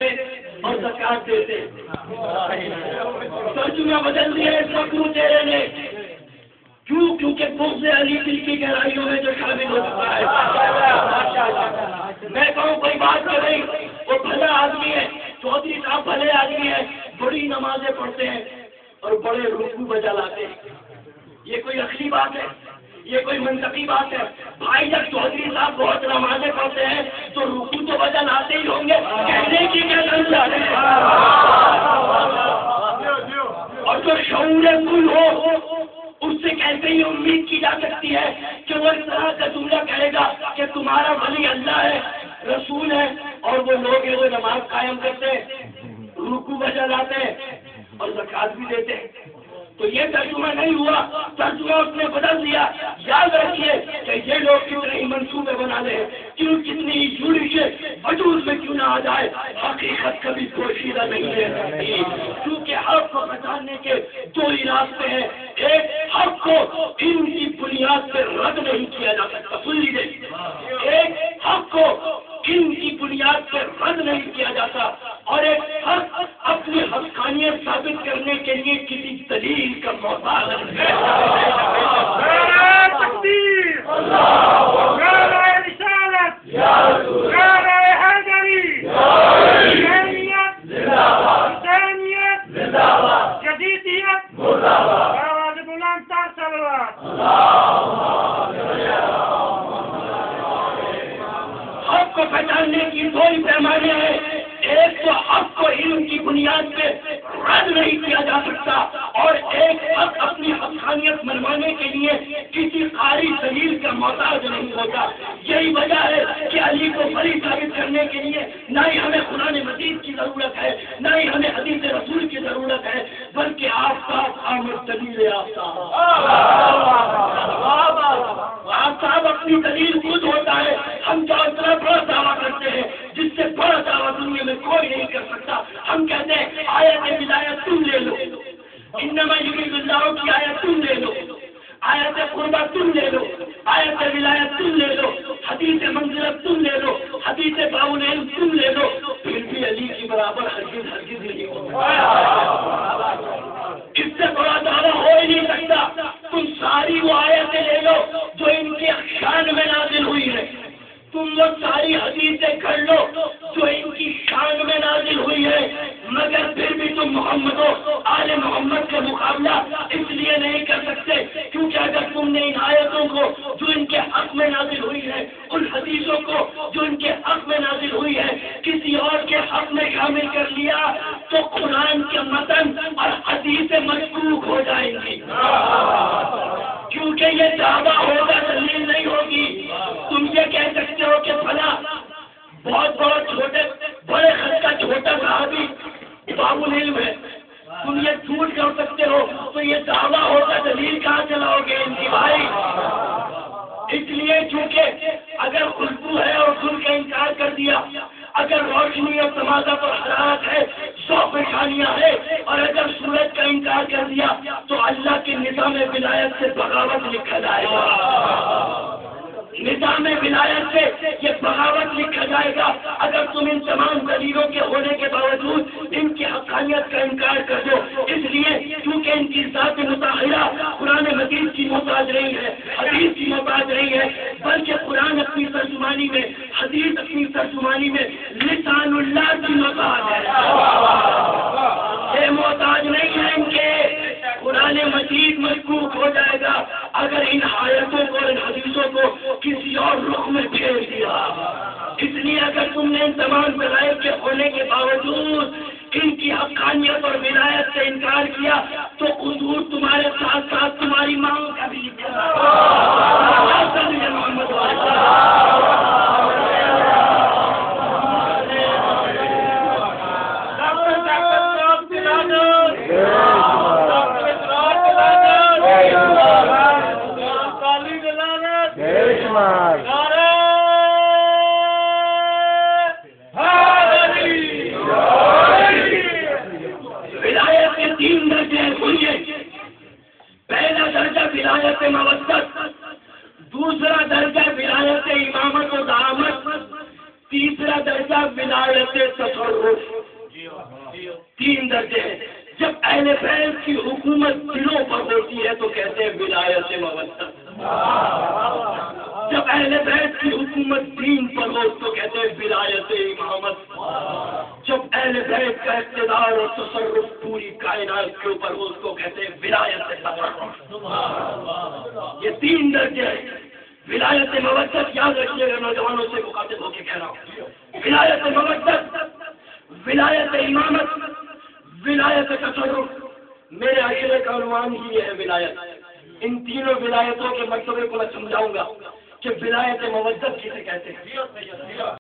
اور زکات دیتے. ترجمہ بدل دیا اس وقت چہرے نے. کیوں؟ کیونکہ بغض علی دل کی گہرائیوں میں جو شامل ہو چکا ہے. میں کہوں کوئی بات کر رہی، وہ بھلا آدمی ہے، چودھری صاحب بھلے آدمی ہے، بڑی نمازیں پڑھتے ہیں اور بڑے رکوع بجا لاتے ہیں. یہ کوئی عقلی بات ہے؟ یہ کوئی منطقی بات ہے؟ بھائی جب چودھری صاحب بہت نمازیں پڑھتے ہیں تو رکوع تو بجا لاتے ہی ہوں گے، کہنے کی کیا ضرورت ہے؟ اور جو شعور کل ہو اس سے کیسے ہی امید کی جا سکتی ہے کہ وہ اس طرح کا جملہ کہے گا کہ تمہارا ولی اللہ ہے، رسول ہے، اور وہ لوگ ہیں وہ نماز قائم کرتے ہیں، رکوع بجا لاتے ہیں اور زکات بھی دیتے ہیں. تو یہ ترجمہ نہیں ہوا، ترجمہ اس نے بدل دیا. یاد رکھیے کہ یہ لوگ کتنے ہی منصوبے بنا رہے ہیں، کتنی ہی جوڑی سے وجود میں کیوں نہ آ جائے، حقیقت کبھی پوشیدہ نہیں ہے. کیونکہ حق کو بچانے کے دو ہی راستے ہیں. ایک، حق کو ان کی بنیاد پہ رد نہیں کیا جا سکتا، سن لیجیے. ایک، حق کو ان کی بنیاد پہ رد نہیں کیا جاتا، اور ایک حق اپنی حقانیت ثابت کرنے کے لیے کسی دلیل کا محتاج ہے. حق کو پہچاننے کی دو ہی پیمانے ہیں. ایک تو حق کو علم کی بنیاد پہ رد نہیں کیا جا سکتا، اور ایک حق اپنی حقانیت منوانے کے لیے کسی قاری دلیل کا محتاج نہیں ہوتا. یہی وجہ ہے کہ علی کو بری ثابت کرنے کے لیے نہ ہی ہمیں قرآن مجید کی ضرورت ہے، نہ ہی ہمیں حدیث رسول کی ضرورت ہے، بلکہ آفتاب آمد دلیل آفتاب. آفتاب اپنی دلیل خود ہوتا ہے. ہم جو اتنا بڑا دعویٰ کرتے ہیں جس سے بڑا دعویٰ دنیا میں کوئی نہیں کر سکتا. ہم کہتے ہیں آیت ولایت تم لے لو، انما یرید اللہ کی آیت تم لے لو، آیت قربہ تم لے لو، آیت ولایت تم لے لو، حدیث منزلت تم لے لو، حدیث باؤل علم تم لے لو، پھر بھی علی کی برابر ہرگز ہرگز نہیں ہوگا. اس سے بڑا دعویٰ ہو ہی نہیں سکتا. تم ساری وہ آیتیں لے لو جو ان کی شان میں نازل ہوئی ہے، تم وہ ساری حدیثیں کر لو جو ان کی شان میں نازل ہوئی ہے، مگر پھر بھی تم محمد و آل محمد کا مقابلہ اس لیے نہیں کر سکتے کیونکہ اگر تم نے ان آیتوں کو جو ان کے حق میں نازل ہوئی ہے، ان حدیثوں کو جو ان کے حق میں نازل ہوئی ہے، کسی اور کے حق میں شامل کر لیا تو قرآن کے متن اور حدیثیں مشکوک ہو جائیں گی. کیونکہ یہ دعویٰ ہوگا، دلیل نہیں ہوگی. تم یہ کہہ سکتے ہو کہ فلاں بہت بڑا بڑے خط کا چھوٹا صحابی باب العلم ہے، تم یہ جھوٹ کر سکتے ہو، تو یہ دعویٰ ہوگا، دلیل کہاں چلاؤ گے ان کی بھائی؟ اس لیے چونکہ اگر خوشبو ہے اور گل کا انکار کر دیا، اگر روشنی اور تمازت اور حرارت ہے، سو پریشانیاں ہے، اور اگر سورج کا انکار کر دیا تو اللہ کے نظام ولایت سے بغاوت لکھا جائے گا. نظام ولایت سے یہ بغاوت لکھا جائے گا اگر تم ان تمام دلیلوں کے ہونے کے باوجود ان کی حقانیت کا انکار کر دو. اس لیے کیونکہ ان کی ذات مطہرہ قرآن مجید کی محتاج نہیں ہے، حدیث کی محتاج نہیں ہے، بلکہ قرآن اپنی ترجمانی میں، حدیث اپنی ترجمانی میں لسان اللہ کی محتاج ہے. یہ محتاج نہیں ہے ان کے. قرآن مجید مشکوک ہو جائے گا اگر ان آیتوں کو اور ان حدیثوں کو کسی اور رخ میں پھیر دیا. اس لیے اگر تم نے ان تمام دلائل کے ہونے کے باوجود ان کی حقانیت اور ولایت سے انکار کیا تو حضور تمہارے ساتھ ساتھ تمہاری ماں کا بھی محمد ولایت کے 3 درجے ہے تو کہتے ہیں ولایت مودت، جب اہل بیت کی حکومت دین پر ہو تو کہتے ہیں ولایت امامت، جب اہل بیت کا اقتدار اور تصرف پوری کائنات کے اوپر ہو اس کو کہتے ہیں ولایت تصرف۔ یہ تین درجے ہیں۔ ولایت مودت یاد رکھیے گا، نوجوانوں سے مخاطب ہو کے کہہ رہا ہوں، ولایت مودت، ولایت امامت، ولایت تصرف، میرے عقیدے کا عنوان ہی یہ ہے ولایت۔ ان تینوں ولایتوں کے مرتبے کو میں سمجھاؤں گا کہ ولایت مودت کسے کہتے ہیں۔